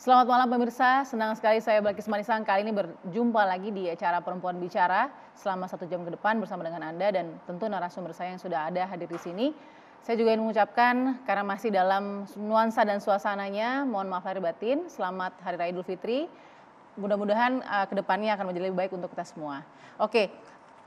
Selamat malam pemirsa, senang sekali saya Balkis Manisan kali ini berjumpa lagi di acara Perempuan Bicara selama 1 jam ke depan bersama dengan Anda dan tentu narasumber saya yang sudah ada hadir di sini. Saya juga ingin mengucapkan karena masih dalam nuansa dan suasananya, mohon maaf lahir batin, selamat Hari Raya Idul Fitri. Mudah-mudahan ke depannya akan menjadi lebih baik untuk kita semua. Oke,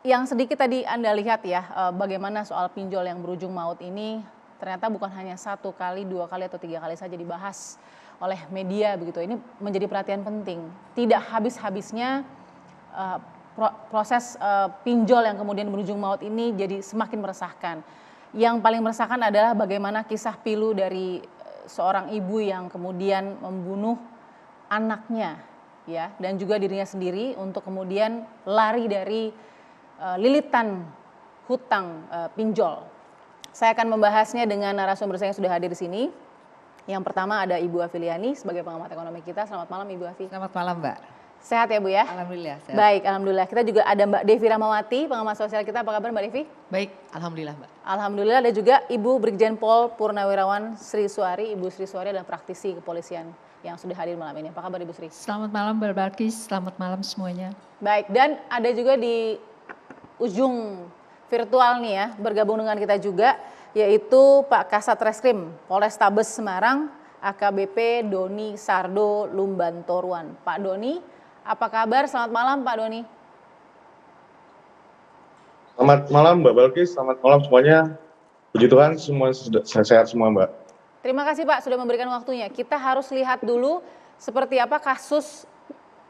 yang sedikit tadi Anda lihat ya, bagaimana soal pinjol yang berujung maut ini ternyata bukan hanya 1 kali, 2 kali atau 3 kali saja dibahas oleh media begitu. Ini menjadi perhatian penting. Tidak habis-habisnya proses pinjol yang kemudian berujung maut ini jadi semakin meresahkan. Yang paling meresahkan adalah bagaimana kisah pilu dari seorang ibu yang kemudian membunuh anaknya ya dan juga dirinya sendiri untuk kemudian lari dari lilitan hutang pinjol. Saya akan membahasnya dengan narasumber saya yang sudah hadir di sini. Yang pertama ada Ibu Afiliani sebagai pengamat ekonomi kita. Selamat malam Ibu Afi. Selamat malam Mbak. Sehat ya Bu ya? Alhamdulillah sehat. Baik, Alhamdulillah. Kita juga ada Mbak Devi Ramawati, pengamat sosial kita. Apa kabar Mbak Devi? Baik, Alhamdulillah Mbak. Alhamdulillah. Ada juga Ibu Brigjen Pol Purnawirawan Sri Suari. Ibu Sri Suari adalah praktisi kepolisian yang sudah hadir malam ini. Apa kabar Ibu Sri? Selamat malam Mbak Balkis, selamat malam semuanya. Baik, dan ada juga di ujung virtual nih ya, bergabung dengan kita juga, yaitu Pak Kasat Reskrim Polrestabes Semarang, AKBP Doni Sardo Lumbantoruan. Pak Doni, apa kabar? Selamat malam Pak Doni. Selamat malam Mbak Balkis, selamat malam semuanya. Puji Tuhan semua sudah sehat semua Mbak. Terima kasih Pak sudah memberikan waktunya. Kita harus lihat dulu seperti apa kasus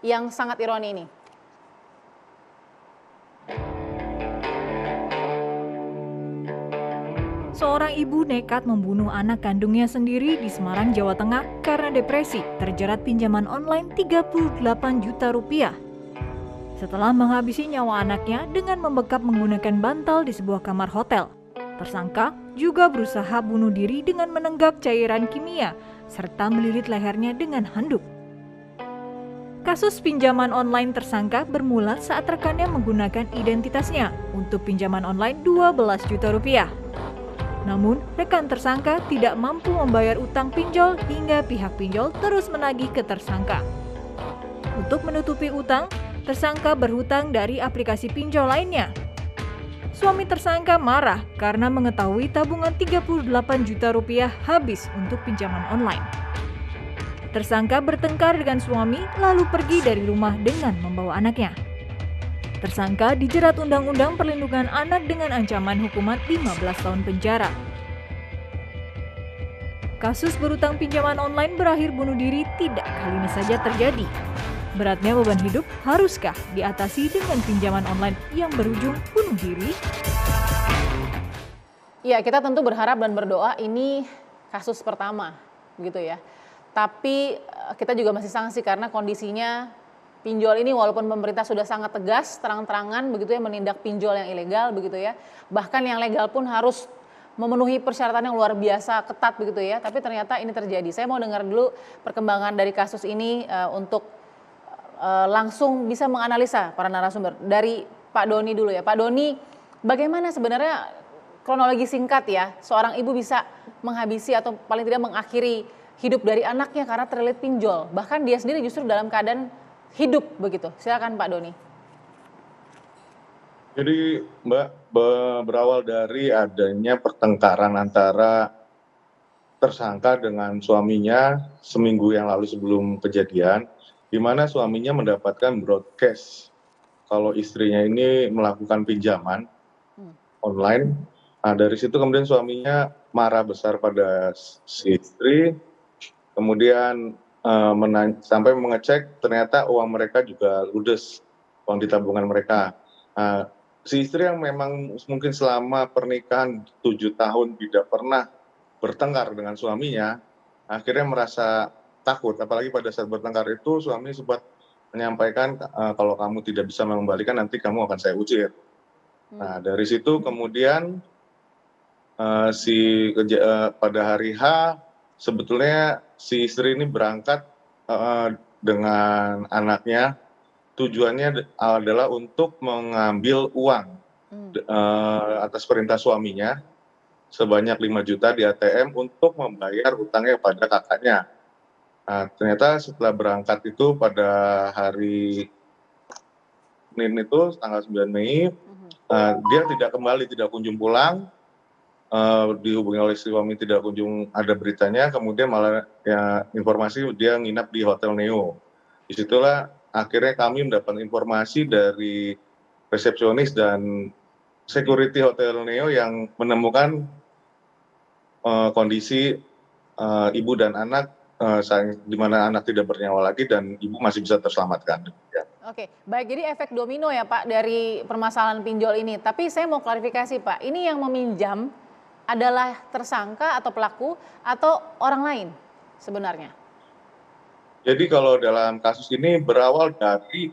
yang sangat ironi ini. Seorang ibu nekat membunuh anak kandungnya sendiri di Semarang, Jawa Tengah karena depresi terjerat pinjaman online 38 juta rupiah. Setelah menghabisi nyawa anaknya dengan membekap menggunakan bantal di sebuah kamar hotel, tersangka juga berusaha bunuh diri dengan menenggak cairan kimia serta melilit lehernya dengan handuk. Kasus pinjaman online tersangka bermula saat rekannya menggunakan identitasnya untuk pinjaman online 12 juta rupiah. Namun, rekan tersangka tidak mampu membayar utang pinjol hingga pihak pinjol terus menagih ke tersangka. Untuk menutupi utang, tersangka berhutang dari aplikasi pinjol lainnya. Suami tersangka marah karena mengetahui tabungan 38 juta rupiah habis untuk pinjaman online. Tersangka bertengkar dengan suami lalu pergi dari rumah dengan membawa anaknya. Tersangka dijerat Undang-Undang Perlindungan Anak dengan ancaman hukuman 15 tahun penjara. Kasus berutang pinjaman online berakhir bunuh diri tidak kali ini saja terjadi. Beratnya beban hidup haruskah diatasi dengan pinjaman online yang berujung bunuh diri? Ya, kita tentu berharap dan berdoa ini kasus pertama, begitu ya. Tapi kita juga masih sanksi karena kondisinya pinjol ini walaupun pemerintah sudah sangat tegas, terang-terangan begitu ya menindak pinjol yang ilegal begitu ya. Bahkan yang legal pun harus memenuhi persyaratan yang luar biasa ketat begitu ya. Tapi ternyata ini terjadi. Saya mau dengar dulu perkembangan dari kasus ini untuk langsung bisa menganalisa para narasumber. Dari Pak Doni dulu ya. Pak Doni, bagaimana sebenarnya kronologi singkat ya seorang ibu bisa menghabisi atau paling tidak mengakhiri hidup dari anaknya karena terlilit pinjol. Bahkan dia sendiri justru dalam keadaan hidup begitu. Silakan Pak Doni. Jadi Mbak, berawal dari adanya pertengkaran antara tersangka dengan suaminya seminggu yang lalu sebelum kejadian, di mana suaminya mendapatkan broadcast kalau istrinya ini melakukan pinjaman online. Nah, dari situ kemudian suaminya marah besar pada si istri, kemudian sampai mengecek ternyata uang mereka juga ludes, uang di tabungan mereka. Si istri yang memang mungkin selama pernikahan 7 tahun tidak pernah bertengkar dengan suaminya, akhirnya merasa takut. Apalagi pada saat bertengkar itu suami sempat menyampaikan kalau kamu tidak bisa mengembalikan nanti kamu akan saya usir. Nah dari situ kemudian pada hari H sebetulnya si istri ini berangkat dengan anaknya, tujuannya adalah untuk mengambil uang atas perintah suaminya sebanyak 5 juta di ATM untuk membayar hutangnya pada kakaknya. Nah, ternyata setelah berangkat itu pada hari Senin itu tanggal 9 Mei, dia tidak kembali, tidak kunjung pulang, dihubungi oleh suami tidak kunjung ada beritanya, kemudian malah ya informasi dia nginap di Hotel Neo. Disitulah akhirnya kami mendapat informasi dari resepsionis dan security Hotel Neo yang menemukan kondisi ibu dan anak, di mana anak tidak bernyawa lagi dan ibu masih bisa terselamatkan. Ya. Oke, baik. Jadi efek domino ya Pak dari permasalahan pinjol ini. Tapi saya mau klarifikasi Pak, ini yang meminjam adalah tersangka atau pelaku atau orang lain sebenarnya? Jadi kalau dalam kasus ini berawal dari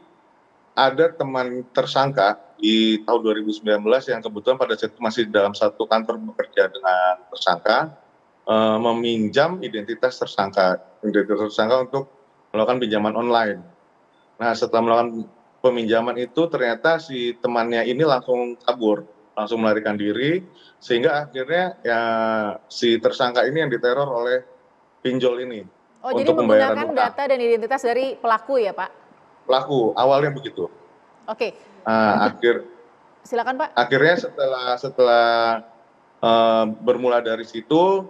ada teman tersangka di tahun 2019 yang kebetulan pada saat itu masih dalam satu kantor bekerja dengan tersangka, meminjam identitas tersangka untuk melakukan pinjaman online. Nah, setelah melakukan peminjaman itu ternyata si temannya ini langsung kabur, langsung melarikan diri, sehingga akhirnya ya si tersangka ini yang diteror oleh pinjol ini Oh, jadi untuk pembayaran menggunakan utang. data dan identitas dari pelaku ya Pak? Pelaku awalnya begitu. Oke, Nah, silakan Pak. akhirnya setelah bermula dari situ,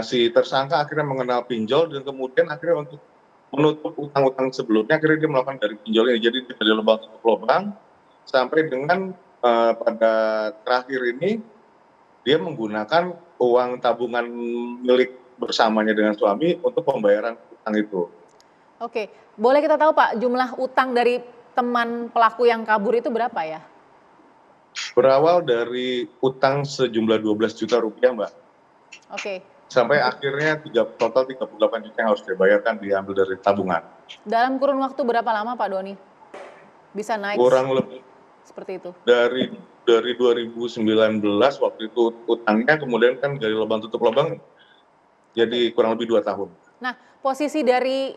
si tersangka akhirnya mengenal pinjol dan kemudian akhirnya untuk menutup utang-utang sebelumnya akhirnya dia melakukan dari pinjol ini. Jadi dari lubang tutup lubang sampai dengan pada terakhir ini dia menggunakan uang tabungan milik bersamanya dengan suami untuk pembayaran utang itu. Oke, boleh kita tahu Pak jumlah utang dari teman pelaku yang kabur itu berapa ya? Berawal dari utang sejumlah 12 juta rupiah, Mbak. Oke, Sampai akhirnya total 38 juta yang harus dibayarkan diambil dari tabungan. dalam kurun waktu berapa lama Pak Doni bisa naik Kurang lebih seperti itu? dari 2019 waktu itu utangnya, kemudian kan dari lubang tutup lubang jadi kurang lebih 2 tahun. Nah, posisi dari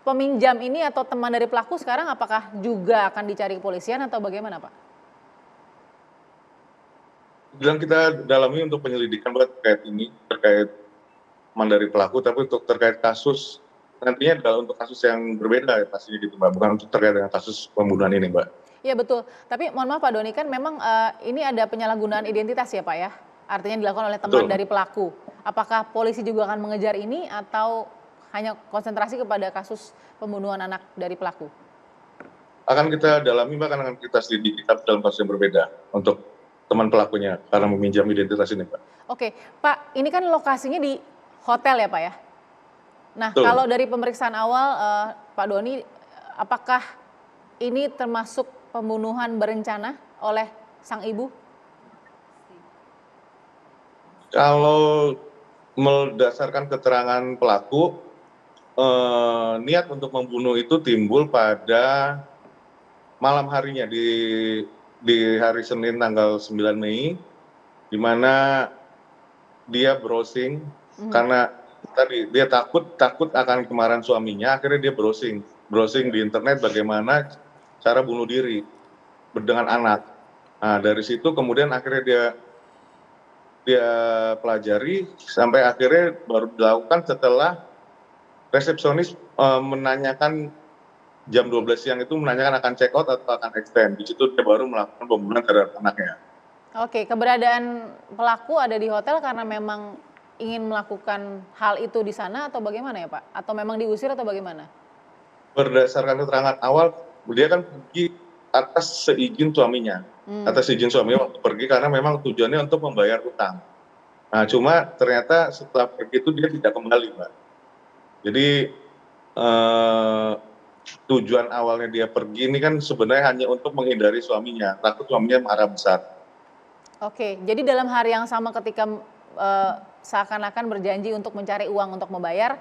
peminjam ini atau teman dari pelaku sekarang apakah juga akan dicari kepolisian atau bagaimana Pak? Dan kita dalami untuk penyelidikan terkait teman dari pelaku, tapi untuk terkait kasus nantinya adalah untuk kasus yang berbeda ya pastinya gitu Mbak, bukan untuk terkait dengan kasus pembunuhan ini Mbak. Iya betul, tapi mohon maaf Pak Doni kan memang ini ada penyalahgunaan identitas ya Pak ya? Artinya dilakukan oleh teman Betul. dari pelaku. Apakah polisi juga akan mengejar ini atau hanya konsentrasi kepada kasus pembunuhan anak dari pelaku? Akan kita dalami Mbak, akan kita selidiki dalam kasus yang berbeda untuk teman pelakunya karena meminjam identitas ini Pak. Oke, Pak, ini kan lokasinya di hotel ya Pak ya? Nah, Betul. kalau dari pemeriksaan awal Pak Doni, apakah ini termasuk pembunuhan berencana oleh sang ibu? Kalau berdasarkan keterangan pelaku, niat untuk membunuh itu timbul pada malam harinya di hari Senin tanggal 9 Mei, di mana dia browsing karena tadi dia takut akan kemarahan suaminya, akhirnya dia browsing di internet bagaimana cara bunuh diri dengan anak. Nah, dari situ kemudian akhirnya dia pelajari sampai akhirnya baru dilakukan setelah resepsionis menanyakan jam 12 siang itu menanyakan akan check out atau akan extend. Di situ dia baru melakukan pembunuhan terhadap anaknya. Oke, keberadaan pelaku ada di hotel karena memang ingin melakukan hal itu di sana atau bagaimana ya Pak? Atau memang diusir atau bagaimana? Berdasarkan keterangan awal, dia kan pergi atas seizin suaminya. Atas izin suaminya waktu pergi karena memang tujuannya untuk membayar utang. Nah, cuma ternyata setelah pergi itu dia tidak kembali, Mbak. Jadi tujuan awalnya dia pergi ini kan sebenarnya hanya untuk menghindari suaminya, takut suaminya marah besar. Oke, jadi dalam hari yang sama ketika seakan-akan berjanji untuk mencari uang untuk membayar,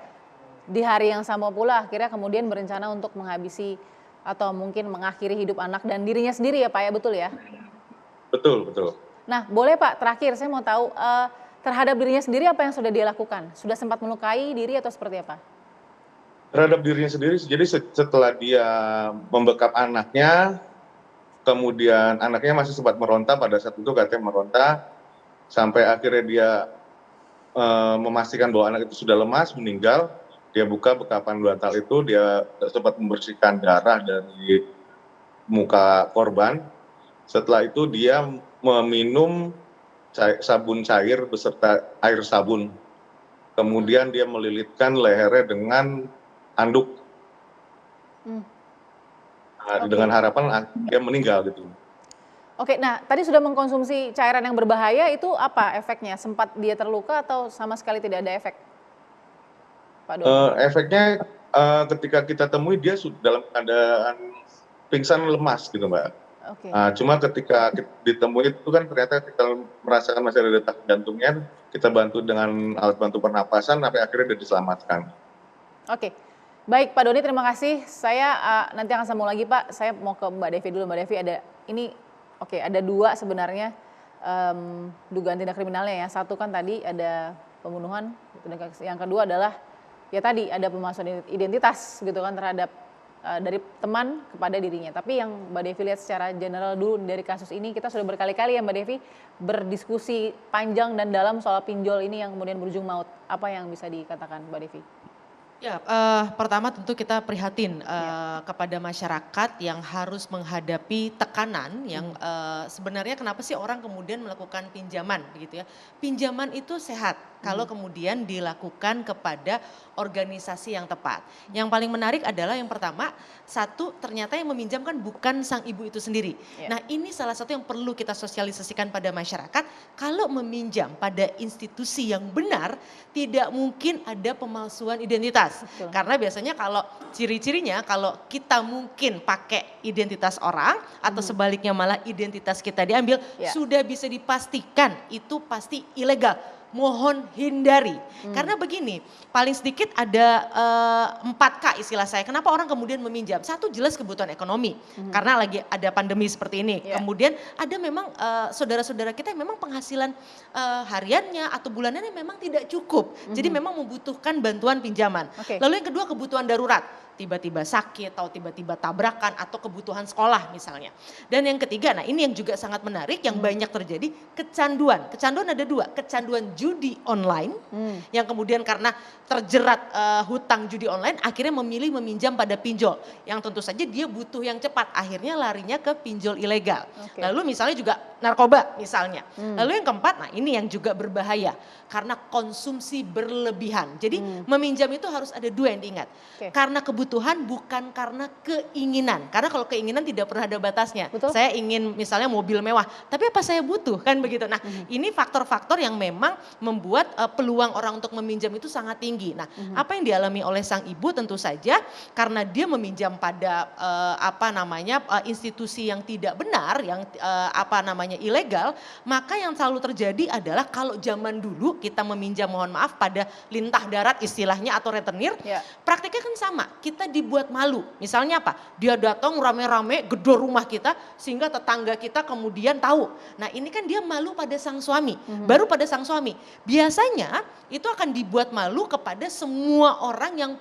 di hari yang sama pula akhirnya kemudian berencana untuk menghabisi atau mungkin mengakhiri hidup anak dan dirinya sendiri ya Pak ya, betul ya? Betul, betul. Nah, boleh Pak, terakhir saya mau tahu terhadap dirinya sendiri apa yang sudah dia lakukan? Sudah sempat melukai diri atau seperti apa? Terhadap dirinya sendiri, jadi setelah dia membekap anaknya, kemudian anaknya masih sempat meronta, pada saat itu katanya meronta, sampai akhirnya dia memastikan bahwa anak itu sudah lemas, meninggal. Dia buka bekapan bantal itu, dia sempat membersihkan darah dari muka korban. Setelah itu dia meminum sabun cair beserta air sabun. Kemudian dia melilitkan lehernya dengan handuk. Dengan harapan dia meninggal gitu. Oke, nah tadi sudah mengkonsumsi cairan yang berbahaya, itu apa efeknya? Sempat dia terluka atau sama sekali tidak ada efek, Pak Doni? Efeknya ketika kita temui dia sudah dalam keadaan pingsan lemas gitu Mbak. Oke. Cuma ketika ditemui itu kan ternyata kita merasakan masih ada detak jantungnya, kita bantu dengan alat bantu pernapasan sampai akhirnya dia diselamatkan. Oke, baik Pak Doni, terima kasih. Saya nanti akan sambung lagi Pak. Saya mau ke Mbak Devi dulu. Mbak Devi, ada dua sebenarnya dugaan tindak kriminalnya ya. Satu kan tadi ada pembunuhan, yang kedua adalah ya tadi ada pemalsuan identitas gitu kan terhadap dari teman kepada dirinya. Tapi yang Mbak Devi lihat secara general dulu dari kasus ini, kita sudah berkali-kali ya Mbak Devi berdiskusi panjang dan dalam soal pinjol ini yang kemudian berujung maut. Apa yang bisa dikatakan Mbak Devi? Ya, pertama tentu kita prihatin kepada masyarakat yang harus menghadapi tekanan yang sebenarnya kenapa sih orang kemudian melakukan pinjaman begitu ya. Pinjaman itu sehat kalau kemudian dilakukan kepada organisasi yang tepat. Yang paling menarik adalah yang pertama, satu ternyata yang meminjamkan bukan sang ibu itu sendiri. Nah ini salah satu yang perlu kita sosialisasikan pada masyarakat, kalau meminjam pada institusi yang benar tidak mungkin ada pemalsuan identitas. Betul. Karena biasanya kalau ciri-cirinya kalau kita mungkin pakai identitas orang atau sebaliknya malah identitas kita diambil, sudah bisa dipastikan itu pasti ilegal. Mohon hindari. Karena begini, paling sedikit ada 4K istilah saya. Kenapa orang kemudian meminjam? Satu, jelas kebutuhan ekonomi. Karena lagi ada pandemi seperti ini. Kemudian ada memang saudara-saudara kita yang memang penghasilan hariannya atau bulanannya memang tidak cukup. Jadi memang membutuhkan bantuan pinjaman. Lalu yang kedua, kebutuhan darurat. Tiba-tiba sakit atau tiba-tiba tabrakan atau kebutuhan sekolah misalnya. Dan yang ketiga, nah ini yang juga sangat menarik yang banyak terjadi, kecanduan. Kecanduan ada dua, kecanduan judi online yang kemudian karena terjerat hutang judi online akhirnya memilih meminjam pada pinjol. Yang tentu saja dia butuh yang cepat, akhirnya larinya ke pinjol ilegal. Lalu misalnya juga narkoba misalnya. Lalu yang keempat, nah ini yang juga berbahaya karena konsumsi berlebihan. Jadi meminjam itu harus ada dua yang diingat. Karena kebutuhan bukan karena keinginan. Karena kalau keinginan tidak pernah ada batasnya. Betul. Saya ingin misalnya mobil mewah, tapi apa saya butuh kan begitu. Nah ini faktor-faktor yang memang membuat peluang orang untuk meminjam itu sangat tinggi. Nah apa yang dialami oleh sang ibu tentu saja karena dia meminjam pada institusi yang tidak benar, yang ilegal, maka yang selalu terjadi adalah kalau zaman dulu kita meminjam mohon maaf pada lintah darat istilahnya atau rentenir, praktiknya kan sama, kita dibuat malu. Misalnya apa? Dia datang rame-rame gedor rumah kita sehingga tetangga kita kemudian tahu. Nah ini kan dia malu pada sang suami, baru pada sang suami. Biasanya itu akan dibuat malu kepada semua orang yang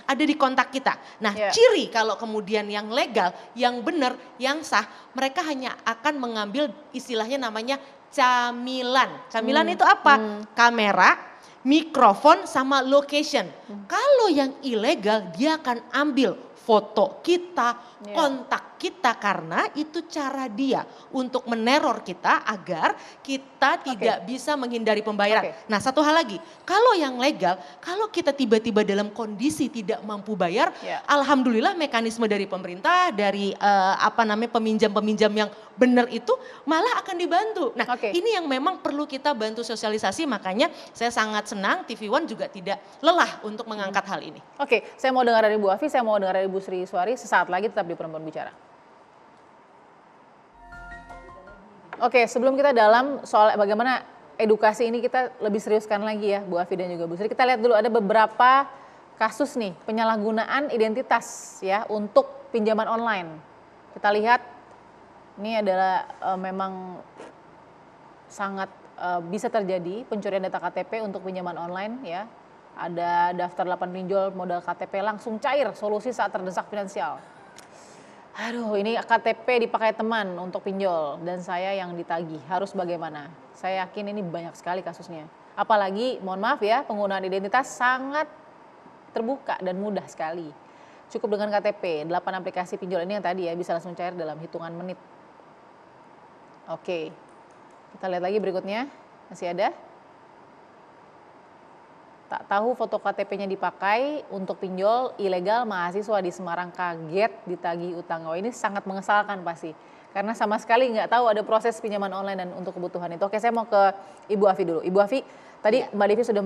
ada di kontak kita. Nah ciri kalau kemudian yang legal, yang benar, yang sah, mereka hanya akan mengambil istilahnya namanya camilan. Camilan itu apa? Kamera, mikrofon sama location. Kalau yang ilegal dia akan ambil foto kita, kontak kita karena itu cara dia untuk meneror kita agar kita tidak bisa menghindari pembayaran. Nah satu hal lagi, kalau yang legal, kalau kita tiba-tiba dalam kondisi tidak mampu bayar, alhamdulillah mekanisme dari pemerintah, dari peminjam-peminjam yang benar itu malah akan dibantu. Nah ini yang memang perlu kita bantu sosialisasi, makanya saya sangat senang TV One juga tidak lelah untuk mengangkat hal ini. Saya mau dengar dari Bu Afi, saya mau dengar dari Bu Sri Suari, sesaat lagi tetap di Perempuan Bicara. Sebelum kita dalam soal bagaimana edukasi ini kita lebih seriuskan lagi ya Bu Afi dan juga Bu Sri. Kita lihat dulu ada beberapa kasus nih penyalahgunaan identitas ya untuk pinjaman online. Kita lihat ini adalah memang sangat bisa terjadi pencurian data KTP untuk pinjaman online ya. Ada daftar 8 pinjol modal KTP langsung cair, solusi saat terdesak finansial. Aduh, ini KTP dipakai teman untuk pinjol dan saya yang ditagih, harus bagaimana? Saya yakin ini banyak sekali kasusnya. Apalagi, mohon maaf ya, penggunaan identitas sangat terbuka dan mudah sekali. Cukup dengan KTP, 8 aplikasi pinjol ini yang tadi ya bisa langsung cair dalam hitungan menit. Oke, kita lihat lagi berikutnya, masih ada. Tak tahu foto KTP-nya dipakai untuk pinjol ilegal, mahasiswa di Semarang kaget ditagih utang. Oh, ini sangat mengesalkan pasti. Karena sama sekali nggak tahu ada proses pinjaman online dan untuk kebutuhan itu. Oke, saya mau ke Ibu Afi dulu. Ibu Afi, tadi Mbak Devi sudah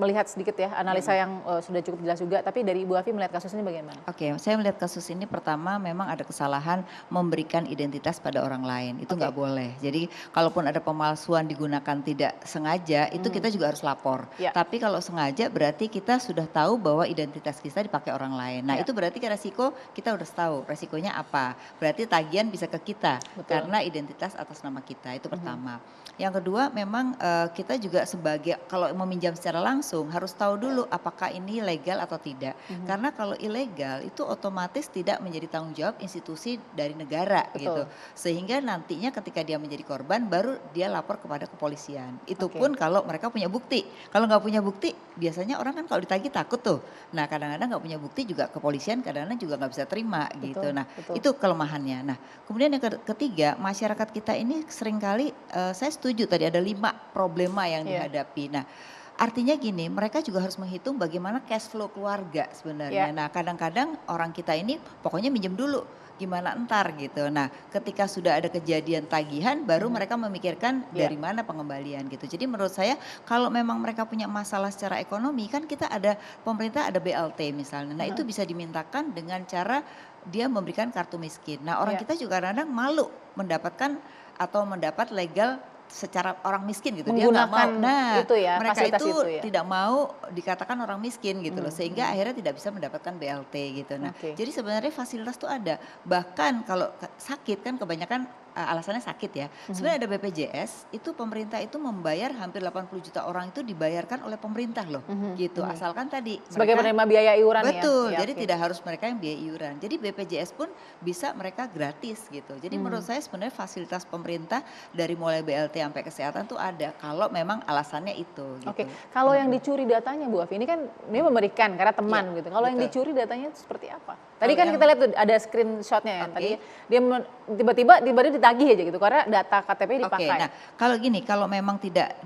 melihat sedikit ya analisa yang sudah cukup jelas juga. Tapi dari Ibu Afi melihat kasus ini bagaimana? Oke, saya melihat kasus ini pertama memang ada kesalahan memberikan identitas pada orang lain. Itu nggak boleh. Jadi kalaupun ada pemalsuan digunakan tidak sengaja, itu kita juga harus lapor. Tapi kalau sengaja berarti kita sudah tahu bahwa identitas kita dipakai orang lain. Nah itu berarti kan resiko kita udah tahu resikonya apa. Berarti tagihan bisa ke kita karena identitas atas nama kita, itu pertama. Yang kedua memang kita juga sebagai kalau meminjam secara langsung harus tahu dulu apakah ini legal atau tidak. Karena kalau ilegal itu otomatis tidak menjadi tanggung jawab institusi dari negara gitu. Sehingga nantinya ketika dia menjadi korban baru dia lapor kepada kepolisian. Itu pun kalau mereka punya bukti. Kalau nggak punya bukti biasanya orang kan kalau ditagih takut tuh. Nah kadang-kadang nggak punya bukti juga kepolisian kadang-kadang juga nggak bisa terima gitu. Nah itu kelemahannya. Nah kemudian yang ketiga masyarakat kita ini seringkali saya setuju tadi ada 5 problema yang dihadapi. Nah artinya gini, mereka juga harus menghitung bagaimana cash flow keluarga sebenarnya. Nah kadang-kadang orang kita ini pokoknya minjem dulu, gimana entar gitu. Nah ketika sudah ada kejadian tagihan baru mereka memikirkan dari mana pengembalian gitu. Jadi menurut saya kalau memang mereka punya masalah secara ekonomi kan kita ada, pemerintah ada BLT misalnya. Nah itu bisa dimintakan dengan cara dia memberikan kartu miskin. Nah orang kita juga kadang-kadang malu mendapatkan atau mendapat legal secara orang miskin gitu, dia nggak mau. Nah itu ya, mereka itu tidak mau dikatakan orang miskin gitu loh, sehingga akhirnya tidak bisa mendapatkan BLT gitu. Nah jadi sebenarnya fasilitas tuh ada, bahkan kalau sakit kan kebanyakan alasannya sakit ya. Sebenarnya ada BPJS, itu pemerintah itu membayar hampir 80 juta orang itu dibayarkan oleh pemerintah loh gitu. Asalkan tadi sebagai penerima biaya iuran ya. Betul, jadi tidak harus mereka yang biaya iuran. Jadi BPJS pun bisa mereka gratis gitu. Jadi menurut saya sebenarnya fasilitas pemerintah dari mulai BLT sampai kesehatan tuh ada kalau memang alasannya itu gitu. Oke, kalau yang dicuri datanya Bu Afi, ini kan ini memberikan karena teman gitu. Kalau yang dicuri datanya seperti apa? Tadi kan kita lihat tuh ada screenshotnya ya. Tadi dia tiba-tiba ditagih aja gitu karena data KTP dipakai. Nah kalau gini, kalau memang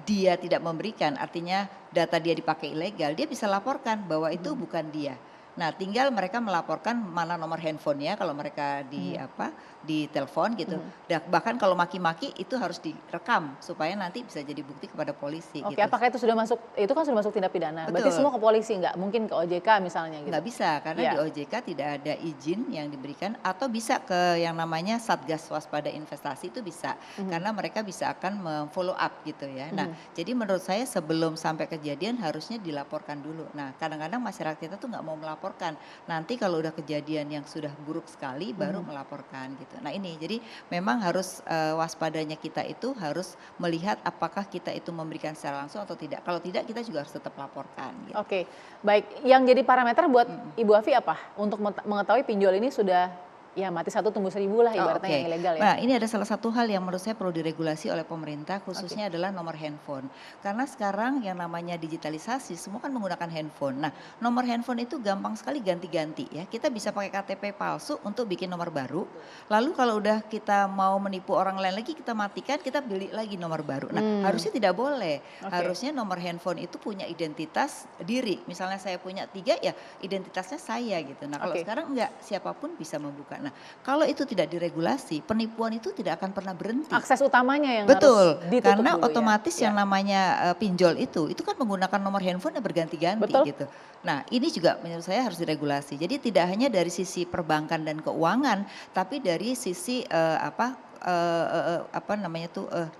dia tidak memberikan, artinya data dia dipakai ilegal, dia bisa laporkan bahwa itu bukan dia. Nah tinggal mereka melaporkan mana nomor handphonenya kalau mereka di telepon gitu. Bahkan kalau maki-maki itu harus direkam supaya nanti bisa jadi bukti kepada polisi. Oke, gitu. apakah itu sudah masuk? Itu kan sudah masuk tindak pidana. Betul. Berarti semua ke polisi nggak? Mungkin ke OJK misalnya gitu. Nggak bisa karena di OJK tidak ada izin yang diberikan, atau bisa ke yang namanya Satgas Waspada Investasi itu bisa karena mereka bisa akan follow up gitu ya. Nah jadi menurut saya sebelum sampai kejadian harusnya dilaporkan dulu. Nah kadang-kadang masyarakat kita tuh nggak mau melaporkan. Nanti kalau udah kejadian yang sudah buruk sekali baru melaporkan gitu. Nah ini jadi memang harus waspadanya kita itu harus melihat apakah kita itu memberikan secara langsung atau tidak. Kalau tidak kita juga harus tetap laporkan. Gitu. Oke, baik. Yang jadi parameter buat Ibu Afi apa? Untuk mengetahui pinjol ini sudah ya mati 1 tumbuh 1000 lah ibaratnya yang ilegal ya. Nah ini ada salah satu hal yang menurut saya perlu diregulasi oleh pemerintah khususnya adalah nomor handphone. Karena sekarang yang namanya digitalisasi semua kan menggunakan handphone. Nah nomor handphone itu gampang sekali ganti-ganti ya. Kita bisa pakai KTP palsu untuk bikin nomor baru. Lalu kalau udah kita mau menipu orang lain lagi kita matikan, kita beli lagi nomor baru. Nah harusnya tidak boleh. Harusnya nomor handphone itu punya identitas diri. Misalnya saya punya 3 ya identitasnya saya gitu. Nah kalau sekarang enggak, siapapun bisa membuka. Nah, kalau itu tidak diregulasi, penipuan itu tidak akan pernah berhenti. Akses utamanya yang harus ditutup karena dulu otomatis yang namanya pinjol itu kan menggunakan nomor handphone yang berganti-ganti gitu. Nah, ini juga menurut saya harus diregulasi. Jadi tidak hanya dari sisi perbankan dan keuangan, tapi dari sisi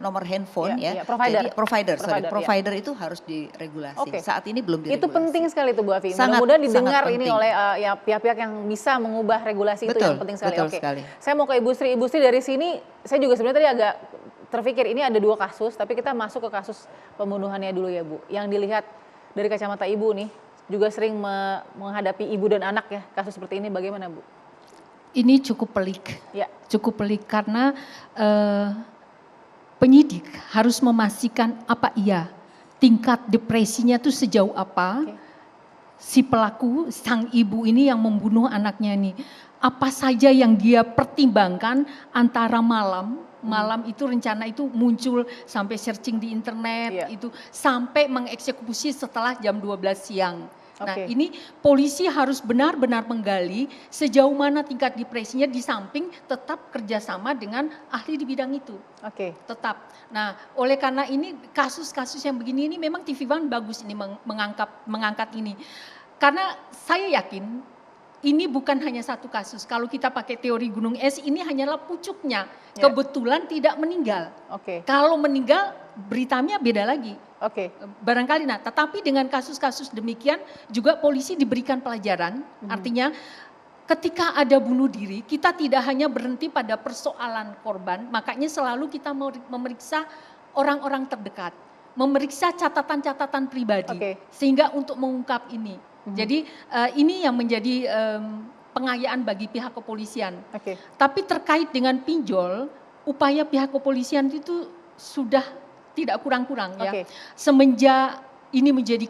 nomor handphone provider itu harus diregulasi. Saat ini belum diregulasi. Itu penting sekali itu Bu Afi. Mudah-mudahan didengar ini oleh pihak-pihak yang bisa mengubah regulasi itu yang penting sekali. Sekali. Saya mau ke Ibu Sri. Ibu Sri dari sini saya juga sebenarnya tadi agak terpikir ini ada 2 kasus, tapi kita masuk ke kasus pembunuhannya dulu ya Bu. Yang dilihat dari kacamata Ibu nih juga sering menghadapi ibu dan anak ya kasus seperti ini, bagaimana Bu? Ini cukup pelik karena penyidik harus memastikan apa tingkat depresinya tuh sejauh apa, si pelaku, sang ibu ini yang membunuh anaknya ini. Apa saja yang dia pertimbangkan antara malam itu rencana itu muncul sampai searching di internet, itu sampai mengeksekusi setelah jam 12 siang. Nah ini polisi harus benar-benar menggali sejauh mana tingkat depresinya di samping tetap kerjasama dengan ahli di bidang itu. Tetap. Nah oleh karena ini kasus-kasus yang begini ini memang TV One bagus ini mengangkat ini. Karena saya yakin ini bukan hanya satu kasus. Kalau kita pakai teori gunung es ini hanyalah pucuknya. Kebetulan tidak meninggal. Kalau meninggal beritanya beda lagi. Barangkali tetapi dengan kasus-kasus demikian juga polisi diberikan pelajaran. Artinya ketika ada bunuh diri kita tidak hanya berhenti pada persoalan korban. Makanya selalu kita memeriksa orang-orang terdekat. Memeriksa catatan-catatan pribadi. Sehingga untuk mengungkap ini. Jadi ini yang menjadi pengayaan bagi pihak kepolisian. Tapi terkait dengan pinjol, upaya pihak kepolisian itu sudah tidak kurang-kurang ya. Semenjak ini menjadi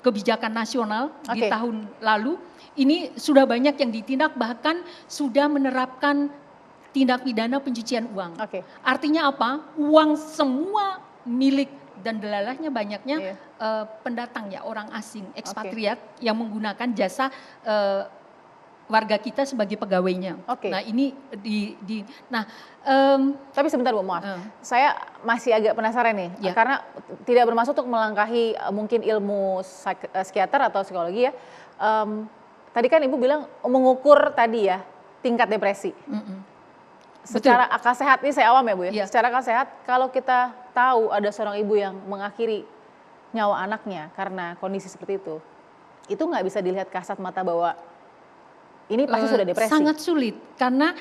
kebijakan nasional di tahun lalu, ini sudah banyak yang ditindak, bahkan sudah menerapkan tindak pidana pencucian uang. Artinya apa? Uang semua milik dan delalahnya banyaknya pendatang ya, orang asing, ekspatriat yang menggunakan jasa warga kita sebagai pegawainya. Nah ini tapi sebentar Bu, maaf. Saya masih agak penasaran nih, karena tidak bermaksud untuk melangkahi mungkin ilmu psikiater atau psikologi ya. Tadi kan Ibu bilang mengukur tadi ya tingkat depresi. Secara akal sehat, ini saya awam ya Bu ya. Secara akal sehat, kalau kita tahu ada seorang ibu yang mengakhiri nyawa anaknya karena kondisi seperti itu nggak bisa dilihat kasat mata bahwa ini pasti sudah depresi. Sangat sulit, karena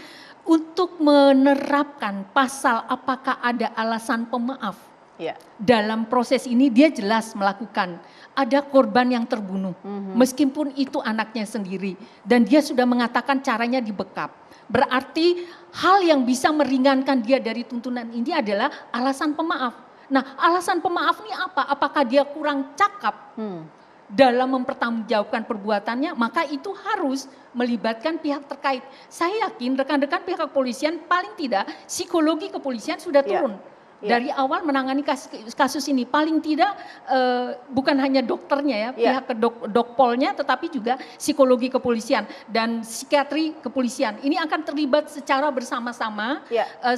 untuk menerapkan pasal apakah ada alasan pemaaf. Dalam proses ini dia jelas melakukan, ada korban yang terbunuh, meskipun itu anaknya sendiri, dan dia sudah mengatakan caranya dibekap. Berarti hal yang bisa meringankan dia dari tuntunan ini adalah alasan pemaaf. Nah alasan pemaaf ini apa? Apakah dia kurang cakap dalam mempertanggungjawabkan perbuatannya? Maka itu harus melibatkan pihak terkait. Saya yakin rekan-rekan pihak kepolisian paling tidak psikologi kepolisian sudah turun. Dari awal menangani kasus ini, paling tidak bukan hanya dokternya ya, pihak dokpolnya, tetapi juga psikologi kepolisian dan psikiatri kepolisian. Ini akan terlibat secara bersama-sama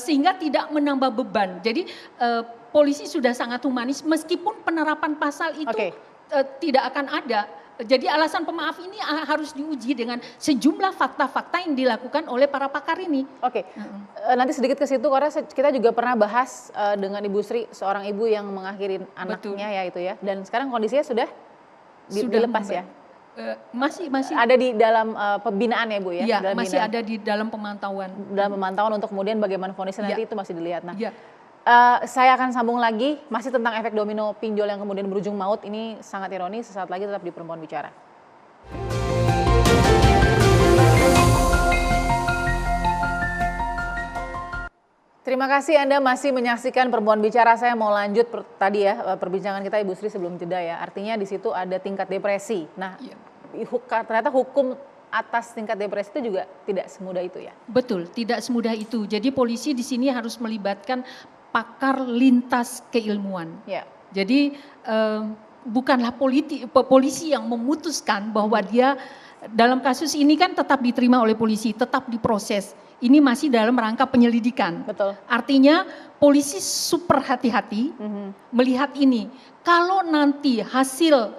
sehingga tidak menambah beban. Jadi polisi sudah sangat humanis meskipun penerapan pasal itu tidak akan ada. Jadi alasan pemaaf ini harus diuji dengan sejumlah fakta-fakta yang dilakukan oleh para pakar ini. Nanti sedikit ke situ karena kita juga pernah bahas dengan Ibu Sri, seorang ibu yang mengakhiri anaknya ya itu ya. Dan sekarang kondisinya sudah dilepas ya? Masih ada di dalam pembinaan ya Bu ya? Iya, masih ada di dalam pemantauan. Dalam pemantauan untuk kemudian bagaimana kondisinya nanti itu masih dilihat. Nah, saya akan sambung lagi, masih tentang efek domino pinjol yang kemudian berujung maut. Ini sangat ironis, sesaat lagi tetap di Perempuan Bicara. Terima kasih Anda masih menyaksikan Perempuan Bicara. Saya mau lanjut tadi ya perbincangan kita Ibu Sri sebelum jeda ya. Artinya di situ ada tingkat depresi. Nah, ternyata hukum atas tingkat depresi itu juga tidak semudah itu ya. Betul, tidak semudah itu. Jadi polisi di sini harus melibatkan pakar lintas keilmuan. Jadi bukanlah polisi yang memutuskan bahwa dia dalam kasus ini kan tetap diterima oleh polisi, tetap diproses. Ini masih dalam rangka penyelidikan. Artinya polisi super hati-hati melihat ini. Kalau nanti hasil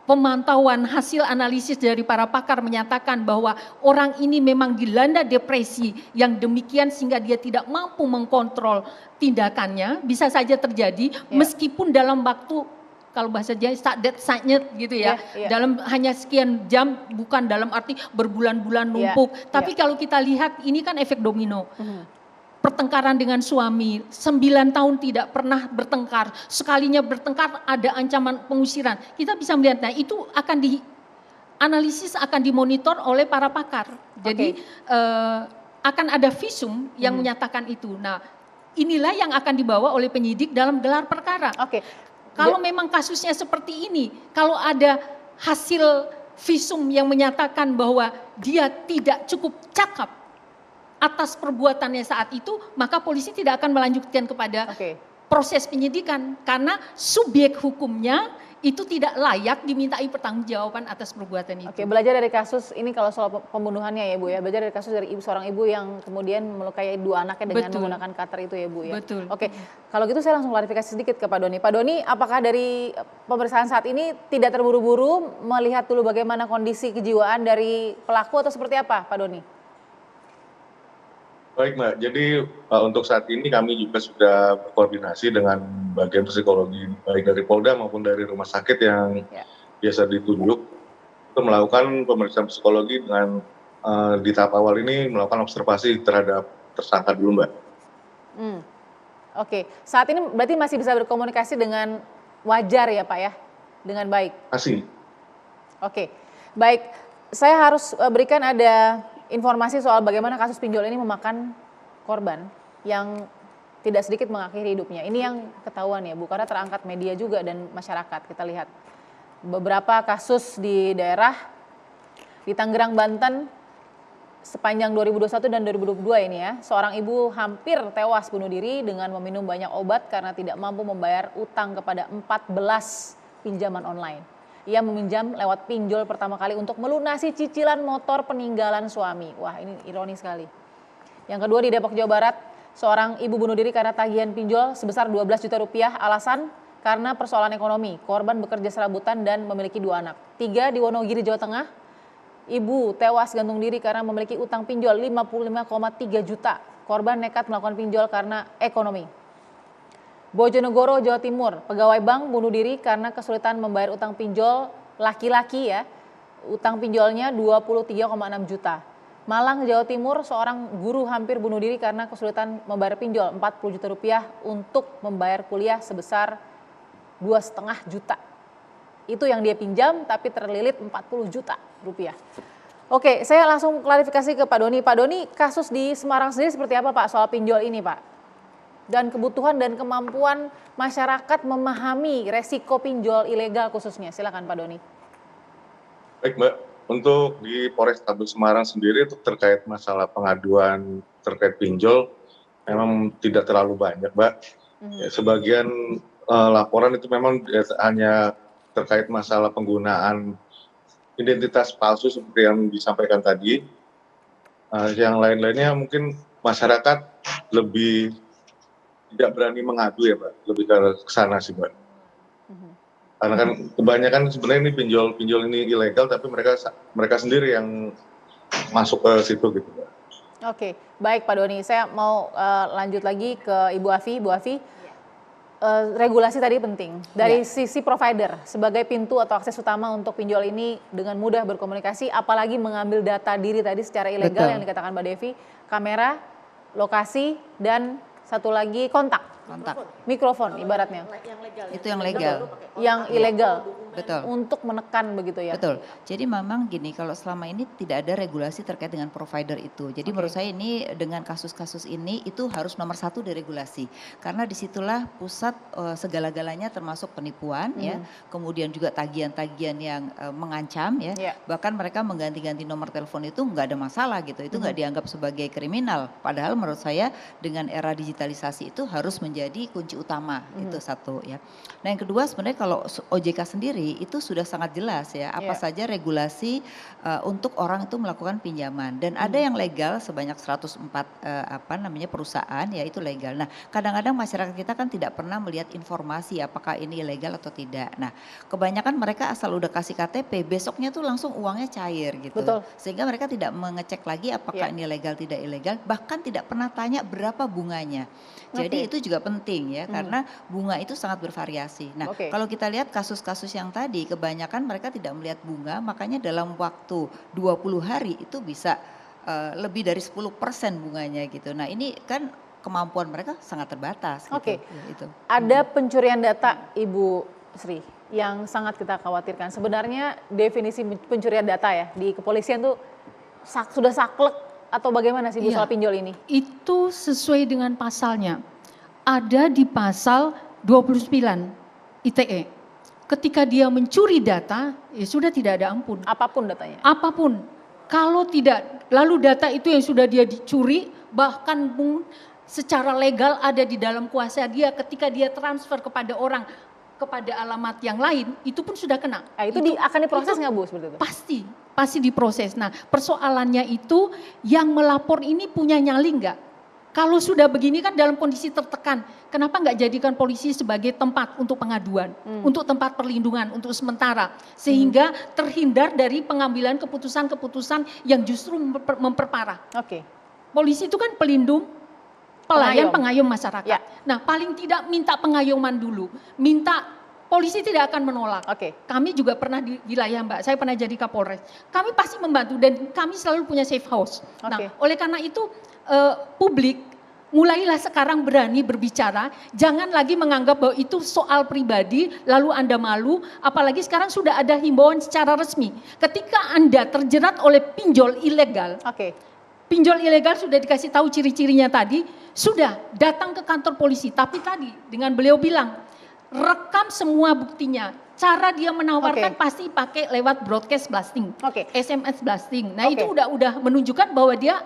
pemantauan, hasil analisis dari para pakar menyatakan bahwa orang ini memang dilanda depresi yang demikian sehingga dia tidak mampu mengkontrol tindakannya, bisa saja terjadi meskipun dalam waktu, kalau bahasa Jawa saatnya gitu ya, dalam hanya sekian jam, bukan dalam arti berbulan-bulan numpuk. Tapi kalau kita lihat ini kan efek domino. Pertengkaran dengan suami, 9 tahun tidak pernah bertengkar, sekalinya bertengkar ada ancaman pengusiran. Kita bisa melihat, nah itu akan dianalisis, akan dimonitor oleh para pakar. Jadi akan ada visum yang menyatakan itu. Nah inilah yang akan dibawa oleh penyidik dalam gelar perkara. Kalau memang kasusnya seperti ini, kalau ada hasil visum yang menyatakan bahwa dia tidak cukup cakap atas perbuatannya saat itu, maka polisi tidak akan melanjutkan kepada proses penyidikan karena subjek hukumnya itu tidak layak dimintai pertanggungjawaban atas perbuatan itu. Oke, belajar dari kasus ini kalau soal pembunuhannya ya Bu ya, belajar dari kasus dari seorang ibu yang kemudian melukai 2 anaknya dengan menggunakan cutter itu ya Bu ya. Betul. Oke, kalau gitu saya langsung klarifikasi sedikit ke Pak Doni. Pak Doni, apakah dari pemeriksaan saat ini tidak terburu-buru melihat dulu bagaimana kondisi kejiwaan dari pelaku atau seperti apa Pak Doni? Baik Mbak, jadi untuk saat ini kami juga sudah berkoordinasi dengan bagian psikologi baik dari Polda maupun dari rumah sakit yang biasa ditunjuk untuk melakukan pemeriksaan psikologi dengan di tahap awal ini melakukan observasi terhadap tersangka dulu Mbak. Oke, saat ini berarti masih bisa berkomunikasi dengan wajar ya Pak ya, dengan baik? Masih. Oke, baik. Saya harus berikan ada informasi soal bagaimana kasus pinjol ini memakan korban yang tidak sedikit mengakhiri hidupnya. Ini yang ketahuan ya Bu, karena terangkat media juga dan masyarakat. Kita lihat beberapa kasus di daerah di Tangerang, Banten sepanjang 2021 dan 2022 ini ya. Seorang ibu hampir tewas bunuh diri dengan meminum banyak obat karena tidak mampu membayar utang kepada 14 pinjaman online. Ia meminjam lewat pinjol pertama kali untuk melunasi cicilan motor peninggalan suami. Wah, ini ironis sekali. Yang kedua di Depok, Jawa Barat, seorang ibu bunuh diri karena tagihan pinjol sebesar 12 juta rupiah, alasan karena persoalan ekonomi. Korban bekerja serabutan dan memiliki 2 anak. 3 di Wonogiri, Jawa Tengah, ibu tewas gantung diri karena memiliki utang pinjol 55,3 juta. Korban nekat melakukan pinjol karena ekonomi. Bojonegoro, Jawa Timur, pegawai bank bunuh diri karena kesulitan membayar utang pinjol laki-laki ya. Utang pinjolnya 23,6 juta. Malang, Jawa Timur, seorang guru hampir bunuh diri karena kesulitan membayar pinjol 40 juta rupiah untuk membayar kuliah sebesar 2,5 juta. Itu yang dia pinjam tapi terlilit 40 juta rupiah. Oke, saya langsung klarifikasi ke Pak Doni. Pak Doni, kasus di Semarang sendiri seperti apa Pak soal pinjol ini Pak? Dan kebutuhan dan kemampuan masyarakat memahami resiko pinjol ilegal khususnya. Silakan Pak Doni. Baik Mbak, untuk di Polrestabes Semarang sendiri untuk terkait masalah pengaduan terkait pinjol memang tidak terlalu banyak Mbak. Ya, sebagian laporan itu memang hanya terkait masalah penggunaan identitas palsu seperti yang disampaikan tadi. Yang lain-lainnya mungkin masyarakat lebih tidak berani mengadu ya Mbak, lebih ke sana sih Mbak. Karena kan kebanyakan sebenarnya ini pinjol ini ilegal tapi mereka sendiri yang masuk ke situ gitu Mbak. Oke, baik Pak Doni. Saya mau lanjut lagi ke Ibu Afi. Bu Afi, regulasi tadi penting. Dari sisi provider sebagai pintu atau akses utama untuk pinjol ini dengan mudah berkomunikasi, apalagi mengambil data diri tadi secara ilegal yang dikatakan Mbak Devi, kamera, lokasi, dan satu lagi kontak. Mikrofon ibaratnya. Itu yang legal. Yang ilegal. Betul. Untuk menekan begitu ya. Betul. Jadi memang gini, kalau selama ini tidak ada regulasi terkait dengan provider itu. Jadi menurut saya ini dengan kasus-kasus ini itu harus nomor 1 diregulasi. Karena disitulah pusat segala-galanya termasuk penipuan ya. Kemudian juga tagihan-tagihan yang mengancam ya. Bahkan mereka mengganti-ganti nomor telepon itu nggak ada masalah gitu. Itu nggak dianggap sebagai kriminal. Padahal menurut saya dengan era digitalisasi itu harus menjadi kunci utama. Itu satu ya. Nah yang kedua sebenarnya kalau OJK sendiri itu sudah sangat jelas ya apa saja regulasi untuk orang itu melakukan pinjaman dan ada yang legal sebanyak 104 perusahaan ya itu legal. Nah kadang-kadang masyarakat kita kan tidak pernah melihat informasi apakah ini ilegal atau tidak. Nah kebanyakan mereka asal udah kasih KTP besoknya tuh langsung uangnya cair gitu. Betul. Sehingga mereka tidak mengecek lagi apakah ini legal tidak ilegal bahkan tidak pernah tanya berapa bunganya. Jadi itu juga penting ya karena bunga itu sangat bervariasi. Nah kalau kita lihat kasus-kasus yang tadi kebanyakan mereka tidak melihat bunga makanya dalam waktu 20 hari itu bisa lebih dari 10% bunganya gitu. Nah ini kan kemampuan mereka sangat terbatas gitu. Gitu. Ada pencurian data Ibu Sri yang sangat kita khawatirkan. Sebenarnya definisi pencurian data ya di kepolisian tuh sudah saklek atau bagaimana sih Bu soal pinjol ini? Itu sesuai dengan pasalnya. Ada di pasal 29 ITE. ketika dia mencuri data, ya sudah tidak ada ampun. Apapun datanya. Apapun. Kalau tidak, lalu data itu yang sudah dia dicuri, bahkan secara legal ada di dalam kuasa dia, ketika dia transfer kepada orang, kepada alamat yang lain, itu pun sudah kena. Nah, itu akan diproses nggak Bu seperti itu? Pasti diproses. Nah, persoalannya itu yang melapor ini punya nyali nggak? Kalau sudah begini kan dalam kondisi tertekan, kenapa nggak jadikan polisi sebagai tempat untuk pengaduan, untuk tempat perlindungan, untuk sementara, sehingga terhindar dari pengambilan keputusan-keputusan yang justru memperparah. Oke. Polisi itu kan pelindung, pelayan, pengayom masyarakat. Ya. Nah, paling tidak minta pengayoman dulu, polisi tidak akan menolak. Oke. Kami juga pernah di wilayah Mbak, saya pernah jadi Kapolres. Kami pasti membantu dan kami selalu punya safe house. Nah, oleh karena itu publik mulailah sekarang berani berbicara, jangan lagi menganggap bahwa itu soal pribadi, lalu Anda malu, apalagi sekarang sudah ada himbauan secara resmi. Ketika Anda terjerat oleh pinjol ilegal, pinjol ilegal sudah dikasih tahu ciri-cirinya tadi, sudah datang ke kantor polisi, tapi tadi dengan beliau bilang, rekam semua buktinya. Cara dia menawarkan pasti pakai lewat broadcast blasting, SMS blasting. Nah itu udah menunjukkan bahwa dia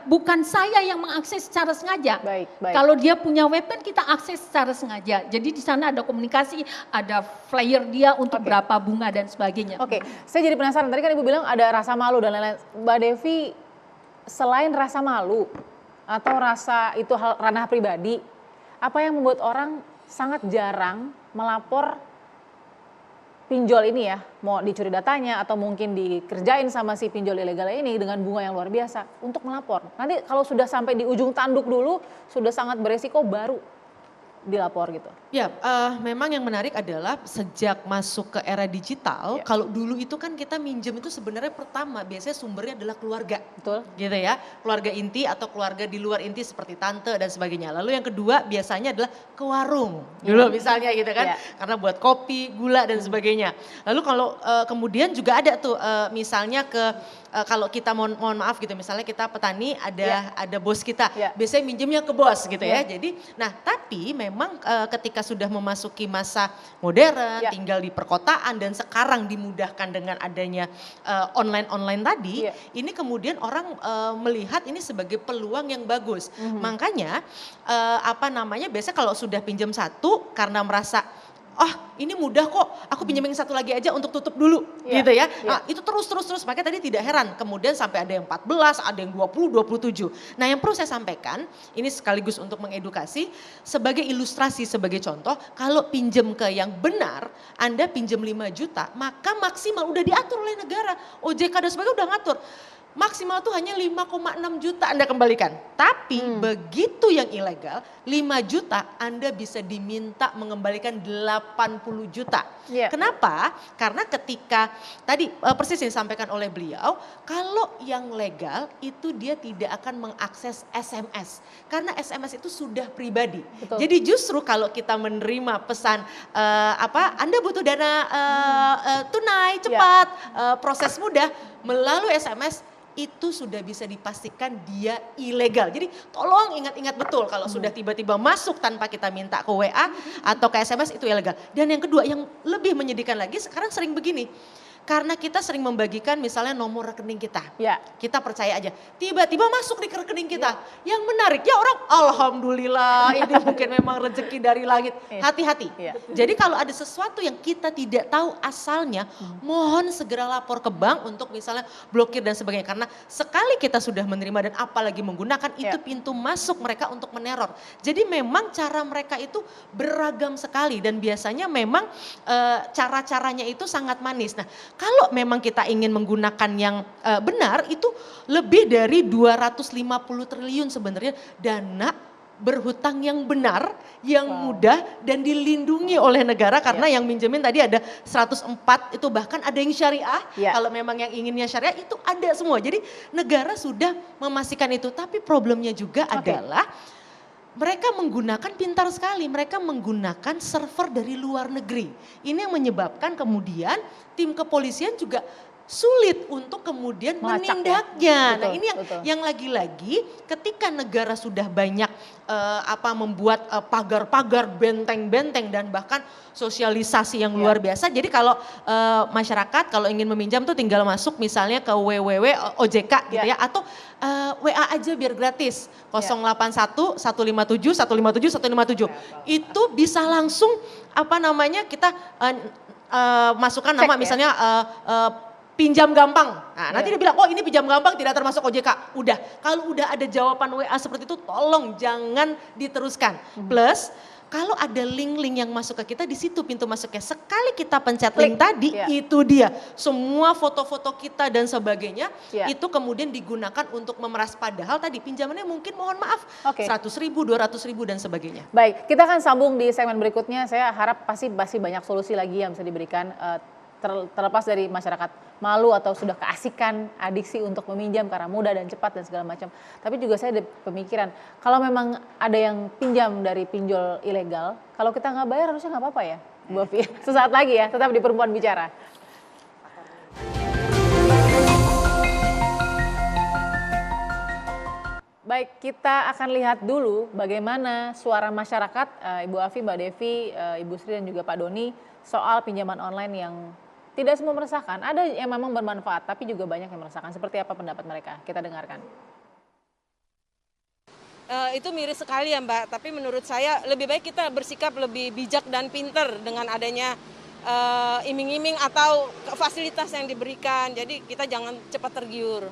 bukan saya yang mengakses secara sengaja. Baik. Kalau dia punya weapon kita akses secara sengaja. Jadi di sana ada komunikasi, ada flyer dia untuk berapa bunga dan sebagainya. Saya jadi penasaran. Tadi kan Ibu bilang ada rasa malu dan lain-lain. Mbak Devi, selain rasa malu atau rasa itu hal ranah pribadi, apa yang membuat orang sangat jarang melapor pinjol ini ya, mau dicuri datanya atau mungkin dikerjain sama si pinjol ilegal ini dengan bunga yang luar biasa untuk melapor. Nanti kalau sudah sampai di ujung tanduk dulu, sudah sangat beresiko baru dilapor gitu. Ya, memang yang menarik adalah sejak masuk ke era digital, kalau dulu itu kan kita minjem itu sebenarnya pertama biasanya sumbernya adalah keluarga. Betul. Gitu ya, keluarga inti atau keluarga di luar inti seperti tante dan sebagainya. Lalu yang kedua biasanya adalah ke warung dulu misalnya gitu kan, karena buat kopi, gula dan sebagainya. Lalu kalau kemudian juga ada tuh misalnya kalau kita mohon maaf gitu, misalnya kita petani ada bos kita, biasanya minjemnya ke bos gitu ya. Jadi, nah tapi memang ketika sudah memasuki masa modern, tinggal di perkotaan dan sekarang dimudahkan dengan adanya online tadi, ini kemudian orang melihat ini sebagai peluang yang bagus. Makanya biasanya kalau sudah pinjam satu karena merasa ini mudah kok, aku pinjam yang satu lagi aja untuk tutup dulu gitu ya. Nah, itu terus, makanya tadi tidak heran kemudian sampai ada yang 14, ada yang 20, 27. Nah yang perlu saya sampaikan, ini sekaligus untuk mengedukasi, sebagai ilustrasi, sebagai contoh, kalau pinjam ke yang benar, Anda pinjam 5 juta, maka maksimal udah diatur oleh negara, OJK dan sebagainya udah ngatur. Maksimal tuh hanya 5,6 juta Anda kembalikan. Tapi begitu yang ilegal, 5 juta Anda bisa diminta mengembalikan 80 juta. Kenapa? Karena ketika tadi persis yang disampaikan oleh beliau, kalau yang legal itu dia tidak akan mengakses SMS. Karena SMS itu sudah pribadi. Betul. Jadi justru kalau kita menerima pesan Anda butuh dana tunai cepat, proses mudah melalui SMS, itu sudah bisa dipastikan dia ilegal. Jadi tolong ingat-ingat betul kalau sudah tiba-tiba masuk tanpa kita minta ke WA atau ke SMS itu ilegal. Dan yang kedua yang lebih menyedihkan lagi sekarang sering begini. Karena kita sering membagikan misalnya nomor rekening kita. Kita percaya aja. Tiba-tiba masuk di rekening kita. Yang menariknya orang alhamdulillah ini mungkin memang rezeki dari langit. Hati-hati. Jadi kalau ada sesuatu yang kita tidak tahu asalnya, mohon segera lapor ke bank untuk misalnya blokir dan sebagainya. Karena sekali kita sudah menerima dan apalagi menggunakan itu pintu masuk mereka untuk meneror. Jadi memang cara mereka itu beragam sekali dan biasanya memang cara-caranya itu sangat manis. Nah, kalau memang kita ingin menggunakan yang benar itu lebih dari 250 triliun sebenarnya dana berhutang yang benar, yang mudah dan dilindungi oleh negara karena yang minjemin tadi ada 104 itu bahkan ada yang syariah. Kalau memang yang inginnya syariah itu ada semua. Jadi negara sudah memastikan itu, tapi problemnya juga adalah mereka menggunakan pintar sekali, mereka menggunakan server dari luar negeri. Ini yang menyebabkan kemudian tim kepolisian juga sulit untuk kemudian melacak menindaknya. ya? Nah ini yang lagi-lagi ketika negara sudah banyak membuat pagar-pagar, benteng-benteng dan bahkan sosialisasi yang luar biasa. Jadi kalau masyarakat kalau ingin meminjam tuh tinggal masuk misalnya ke www OJK gitu ya, atau WA aja biar gratis 081 157 157 157. Itu bisa langsung kita masukkan nama misalnya pinjam gampang. Nah, nanti dia bilang, oh ini pinjam gampang tidak termasuk OJK. Udah, kalau udah ada jawaban WA seperti itu, tolong jangan diteruskan. Plus, kalau ada link-link yang masuk ke kita, di situ pintu masuknya. Sekali kita pencet link tadi, itu dia. Semua foto-foto kita dan sebagainya, itu kemudian digunakan untuk memeras. Padahal tadi pinjamannya mungkin mohon maaf, 100.000, 200.000 dan sebagainya. Baik, kita akan sambung di segmen berikutnya. Saya harap pasti banyak solusi lagi yang bisa diberikan. Terlepas dari masyarakat malu atau sudah keasikan adiksi untuk meminjam karena mudah dan cepat dan segala macam. Tapi juga saya ada pemikiran, kalau memang ada yang pinjam dari pinjol ilegal, kalau kita nggak bayar harusnya nggak apa-apa ya, Bu Afi. Sesaat lagi ya, tetap di Perempuan Bicara. Baik, kita akan lihat dulu bagaimana suara masyarakat, Ibu Afi, Mbak Devi, Ibu Sri dan juga Pak Doni soal pinjaman online yang tidak semua meresahkan, ada yang memang bermanfaat, tapi juga banyak yang meresahkan. Seperti apa pendapat mereka? Kita dengarkan. Itu miris sekali ya Mbak, tapi menurut saya lebih baik kita bersikap lebih bijak dan pinter dengan adanya iming-iming atau fasilitas yang diberikan. Jadi kita jangan cepat tergiur.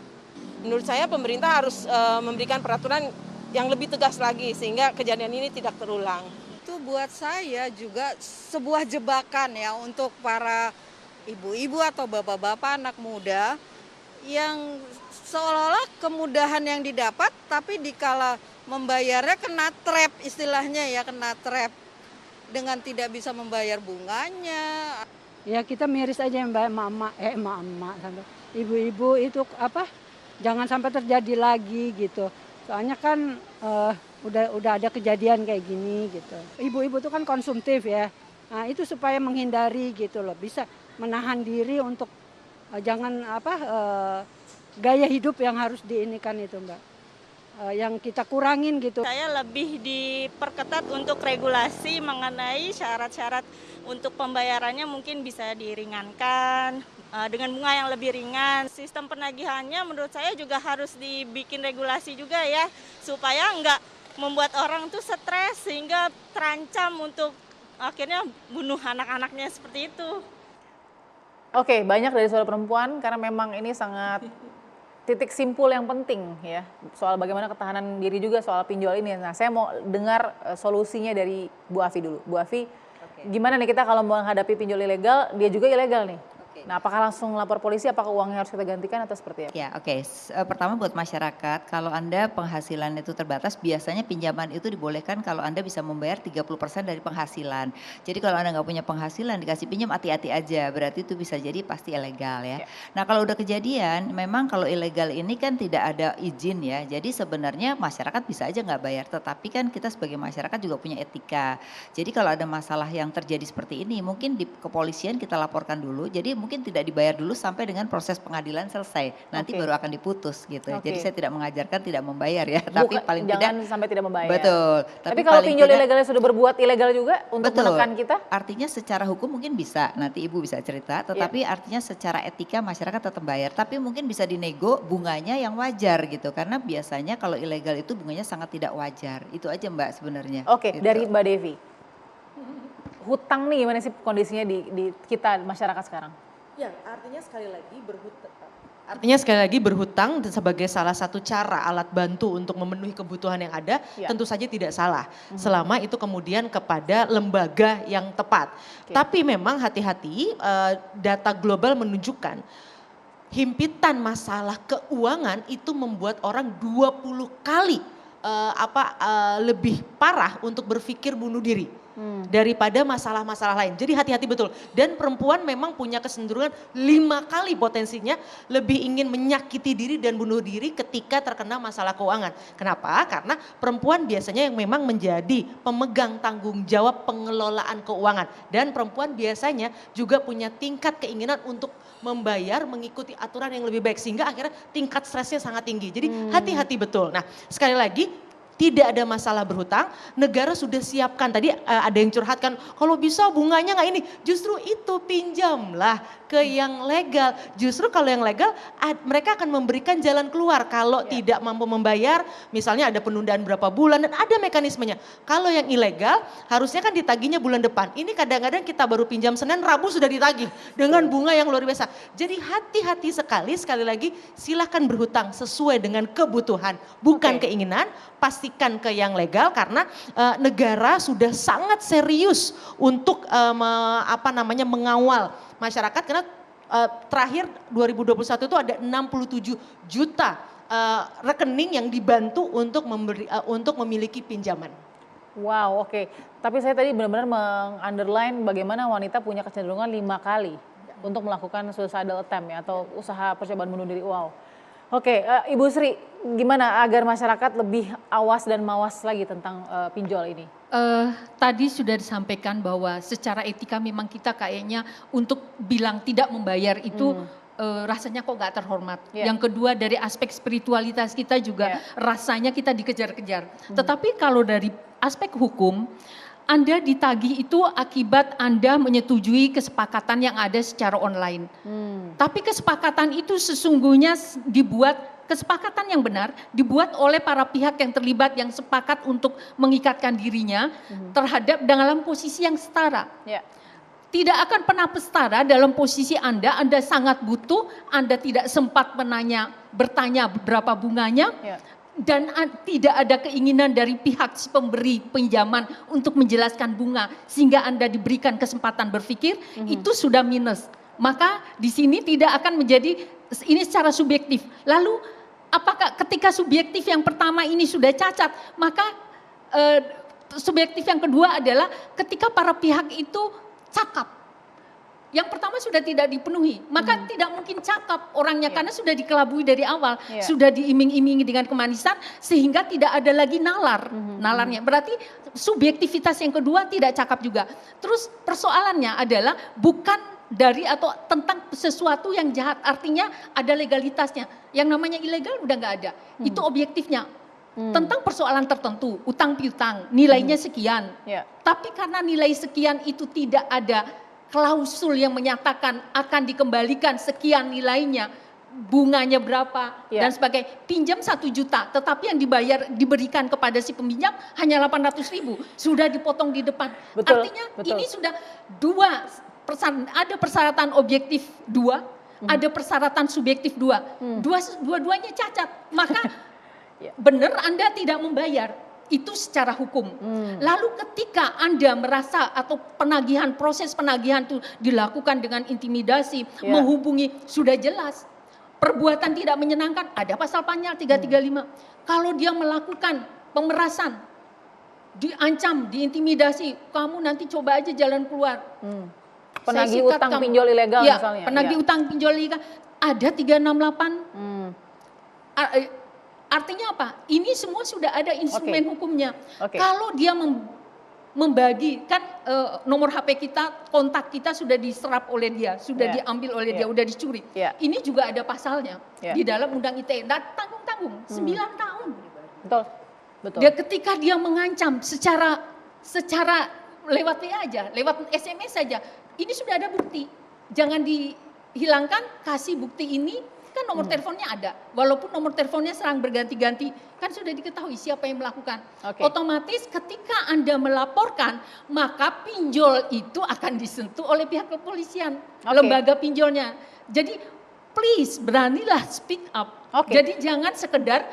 Menurut saya pemerintah harus memberikan peraturan yang lebih tegas lagi sehingga kejadian ini tidak terulang. Itu buat saya juga sebuah jebakan ya untuk para ibu-ibu atau bapak-bapak anak muda yang seolah-olah kemudahan yang didapat tapi dikala membayarnya kena trap, istilahnya ya, kena trap dengan tidak bisa membayar bunganya. Ya kita miris aja Mbak, emak-emak sampai ibu-ibu itu jangan sampai terjadi lagi gitu. Soalnya kan udah ada kejadian kayak gini gitu. Ibu-ibu itu kan konsumtif ya. Nah, itu supaya menghindari gitu loh, bisa menahan diri untuk jangan gaya hidup yang harus diinikan itu Mbak. Yang kita kurangin gitu. Saya lebih diperketat untuk regulasi mengenai syarat-syarat untuk pembayarannya mungkin bisa diringankan dengan bunga yang lebih ringan. Sistem penagihannya menurut saya juga harus dibikin regulasi juga ya, supaya enggak membuat orang tuh stres sehingga terancam untuk akhirnya bunuh anak-anaknya seperti itu. Oke, banyak dari suara perempuan karena memang ini sangat titik simpul yang penting ya, soal bagaimana ketahanan diri juga soal pinjol ini. Nah, saya mau dengar solusinya dari Bu Afi dulu. Bu Afi, gimana nih kita kalau menghadapi pinjol ilegal, dia juga ilegal nih. Nah, apakah langsung lapor polisi, apakah uangnya harus kita gantikan atau seperti apa? Ya, pertama buat masyarakat, kalau Anda penghasilan itu terbatas, biasanya pinjaman itu dibolehkan kalau Anda bisa membayar 30% dari penghasilan. Jadi kalau Anda nggak punya penghasilan, dikasih pinjam hati-hati aja, berarti itu bisa jadi pasti ilegal ya. Nah, kalau udah kejadian, memang kalau ilegal ini kan tidak ada izin ya, jadi sebenarnya masyarakat bisa aja nggak bayar, tetapi kan kita sebagai masyarakat juga punya etika. Jadi kalau ada masalah yang terjadi seperti ini, mungkin di kepolisian kita laporkan dulu, jadi mungkin tidak dibayar dulu sampai dengan proses pengadilan selesai. Nanti baru akan diputus gitu. Jadi saya tidak mengajarkan tidak membayar ya, tapi paling jangan tidak sampai tidak membayar. Betul. Tapi kalau pinjol ilegalnya sudah berbuat ilegal juga untuk menekan kita? Artinya secara hukum mungkin bisa, nanti Ibu bisa cerita, tetapi artinya secara etika masyarakat tetap bayar, tapi mungkin bisa dinego bunganya yang wajar gitu. Karena biasanya kalau ilegal itu bunganya sangat tidak wajar. Itu aja Mbak sebenarnya. Oke, gitu. dari Mbak Devi. Hutang nih gimana sih kondisinya di kita masyarakat sekarang? Ya, artinya sekali lagi berhutang sebagai salah satu cara alat bantu untuk memenuhi kebutuhan yang ada, tentu saja tidak salah. Selama itu kemudian kepada lembaga yang tepat. Tapi memang hati-hati, data global menunjukkan himpitan masalah keuangan itu membuat orang 20 kali lebih parah untuk berpikir bunuh diri. daripada masalah-masalah lain. Jadi hati-hati betul. Dan perempuan memang punya kecenderungan 5 kali potensinya lebih ingin menyakiti diri dan bunuh diri ketika terkena masalah keuangan. Kenapa? Karena perempuan biasanya yang memang menjadi pemegang tanggung jawab pengelolaan keuangan. Dan perempuan biasanya juga punya tingkat keinginan untuk membayar, mengikuti aturan yang lebih baik. Sehingga akhirnya tingkat stresnya sangat tinggi. Jadi hati-hati betul. Nah sekali lagi, tidak ada masalah berhutang, negara sudah siapkan. Tadi ada yang curhatkan, kalau bisa bunganya nggak ini. Justru itu, pinjamlah ke yang legal. Justru kalau yang legal, mereka akan memberikan jalan keluar. Kalau tidak mampu membayar, misalnya ada penundaan berapa bulan, dan ada mekanismenya. Kalau yang ilegal, harusnya kan ditagihnya bulan depan. Ini kadang-kadang kita baru pinjam Senin, Rabu sudah ditagih. Dengan bunga yang luar biasa. Jadi hati-hati sekali lagi, silahkan berhutang sesuai dengan kebutuhan. Bukan keinginan, pastikan ke yang legal karena negara sudah sangat serius untuk mengawal masyarakat karena terakhir 2021 itu ada 67 juta rekening yang dibantu untuk memiliki pinjaman. Wow, oke. Tapi saya tadi benar-benar meng-underline bagaimana wanita punya kecenderungan 5 kali untuk melakukan suicidal attempt ya, atau usaha percobaan bunuh diri. Wow. Oke, Ibu Sri, gimana agar masyarakat lebih awas dan mawas lagi tentang pinjol ini? Tadi sudah disampaikan bahwa secara etika memang kita kayaknya untuk bilang tidak membayar itu rasanya kok gak terhormat. Yang kedua dari aspek spiritualitas kita juga rasanya kita dikejar-kejar. Tetapi kalau dari aspek hukum, Anda ditagih itu akibat Anda menyetujui kesepakatan yang ada secara online. Tapi kesepakatan itu sesungguhnya kesepakatan yang benar dibuat oleh para pihak yang terlibat yang sepakat untuk mengikatkan dirinya terhadap dalam posisi yang setara. Tidak akan pernah setara dalam posisi Anda sangat butuh, Anda tidak sempat bertanya berapa bunganya. Dan tidak ada keinginan dari pihak si pemberi pinjaman untuk menjelaskan bunga sehingga Anda diberikan kesempatan berpikir, itu sudah minus. Maka di sini tidak akan menjadi ini secara subjektif. Lalu apakah ketika subjektif yang pertama ini sudah cacat, maka subjektif yang kedua adalah ketika para pihak itu cakap. Yang pertama sudah tidak dipenuhi, maka tidak mungkin cakap orangnya karena sudah dikelabui dari awal, sudah diiming-imingi dengan kemanisan sehingga tidak ada lagi nalarnya. Berarti subjektivitas yang kedua tidak cakap juga. Terus persoalannya adalah bukan dari atau tentang sesuatu yang jahat, artinya ada legalitasnya. Yang namanya ilegal udah nggak ada, itu objektifnya. Tentang persoalan tertentu, utang piutang, nilainya sekian. Tapi karena nilai sekian itu tidak ada klausul yang menyatakan akan dikembalikan sekian nilainya, bunganya berapa dan sebagainya. Pinjam 1 juta, tetapi yang diberikan kepada si peminjam hanya 800.000, sudah dipotong di depan. Artinya ini sudah ada persyaratan objektif 2, ada persyaratan subjektif 2. Dua-duanya cacat. Maka benar Anda tidak membayar. Itu secara hukum. Lalu ketika Anda merasa atau proses penagihan itu dilakukan dengan intimidasi, menghubungi, sudah jelas. Perbuatan tidak menyenangkan, ada pasal Panyal 335. Kalau dia melakukan pemerasan, diancam, diintimidasi, kamu nanti coba aja jalan keluar. Penagih utang pinjol ilegal misalnya. Penagih utang pinjol ilegal, ada 368. Artinya apa? Ini semua sudah ada instrumen hukumnya. Kalau dia membagi, kan nomor HP kita, kontak kita sudah diserap oleh dia, sudah diambil oleh dia, sudah dicuri. Ini juga ada pasalnya di dalam Undang ITE. Dan tanggung-tanggung 9 tahun. Betul. Dia ketika dia mengancam secara lewat WA aja, lewat SMS saja, ini sudah ada bukti. Jangan dihilangkan, kasih bukti ini. Kan nomor teleponnya ada, walaupun nomor teleponnya serang berganti-ganti, kan sudah diketahui siapa yang melakukan. Otomatis ketika Anda melaporkan, maka pinjol itu akan disentuh oleh pihak kepolisian, lembaga pinjolnya. Jadi please beranilah speak up. Jadi jangan sekedar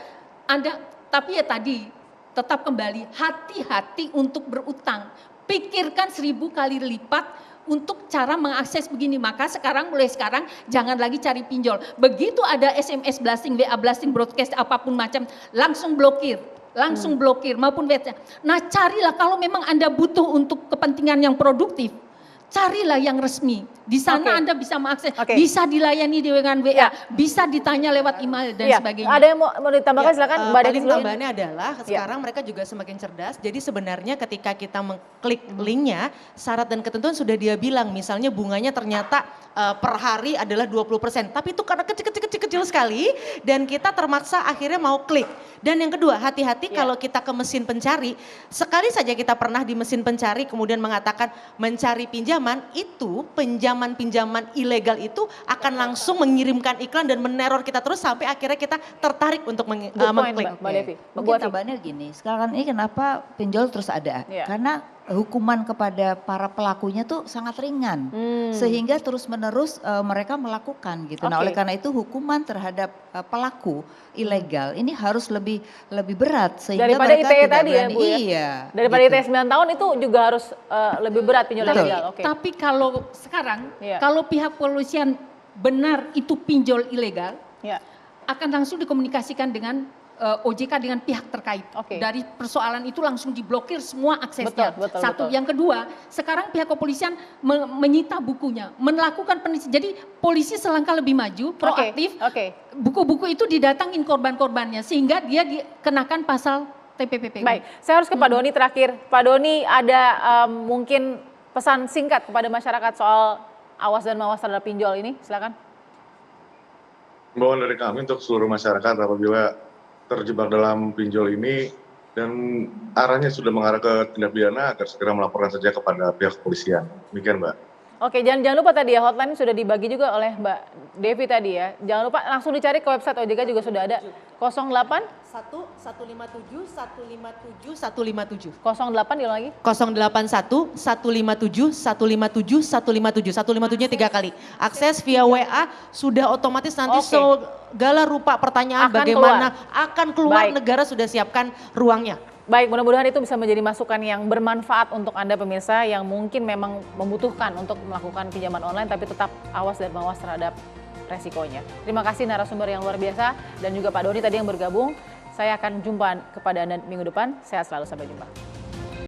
Anda, tapi ya tadi tetap kembali hati-hati untuk berutang. Pikirkan 1000 kali lipat untuk cara mengakses begini. Maka mulai sekarang jangan lagi cari pinjol. Begitu ada SMS blasting, WA blasting, broadcast apapun macam, langsung blokir. langsung blokir maupun WhatsApp. Nah, carilah kalau memang Anda butuh untuk kepentingan yang produktif, carilah yang resmi. Di sana Anda bisa mengakses, bisa dilayani dengan WA, bisa ditanya lewat email dan sebagainya. Ada yang mau ditambahkan silakan Mbak Devi. Tambahannya adalah sekarang mereka juga semakin cerdas. Jadi sebenarnya ketika kita mengklik linknya, syarat dan ketentuan sudah dia bilang, misalnya bunganya ternyata per hari adalah 20%. Tapi itu karena kecil sekali dan kita termaksa akhirnya mau klik. Dan yang kedua, hati-hati kalau kita ke mesin pencari, sekali saja kita pernah di mesin pencari kemudian mengatakan mencari pinjaman, itu pinjaman ilegal itu akan langsung mengirimkan iklan dan meneror kita terus sampai akhirnya kita tertarik untuk mengklik. Mbak Devi. Mungkin tambahannya gini, sekarang ini kenapa pinjol terus ada? Karena hukuman kepada para pelakunya tuh sangat ringan, sehingga terus-menerus mereka melakukan gitu. Nah, oleh karena itu hukuman terhadap pelaku ilegal ini harus lebih berat sehingga daripada mereka ITE tidak tadi berani. ya Bu ya? Iya. Daripada gitu. ITE 9 tahun itu juga harus lebih berat pinjol ilegal. Tapi kalau sekarang, kalau pihak polisian benar itu pinjol ilegal, akan langsung dikomunikasikan dengan OJK dengan pihak terkait. Dari persoalan itu langsung diblokir semua aksesnya. Satu. Yang kedua, sekarang pihak kepolisian menyita bukunya, melakukan penelitian. Jadi polisi selangkah lebih maju, proaktif. Buku-buku itu didatangin korban-korbannya sehingga dia dikenakan pasal TPPPU. Baik, saya harus ke Pak Doni terakhir. Pak Doni, ada mungkin pesan singkat kepada masyarakat soal awas dan mawas terhadap pinjol ini, silakan. Himbauan dari kami untuk seluruh masyarakat apabila terjebak dalam pinjol ini dan arahnya sudah mengarah ke tindak pidana agar segera melaporkan saja kepada pihak kepolisian. Demikian, Mbak. Oke, jangan lupa tadi ya hotline sudah dibagi juga oleh Mbak Devi tadi ya. Jangan lupa langsung dicari ke website OJK juga sudah ada. 08 157 157 157. 08 diulang lagi. 081 157 157 157. 157-nya 3 kali. Akses via WA sudah otomatis nanti segala rupa pertanyaan bagaimana akan keluar, negara sudah siapkan ruangnya. Baik, mudah-mudahan itu bisa menjadi masukan yang bermanfaat untuk Anda pemirsa yang mungkin memang membutuhkan untuk melakukan pinjaman online tapi tetap awas dan mawas terhadap resikonya. Terima kasih narasumber yang luar biasa dan juga Pak Doni tadi yang bergabung. Saya akan jumpa kepada Anda minggu depan. Sehat selalu, sampai jumpa.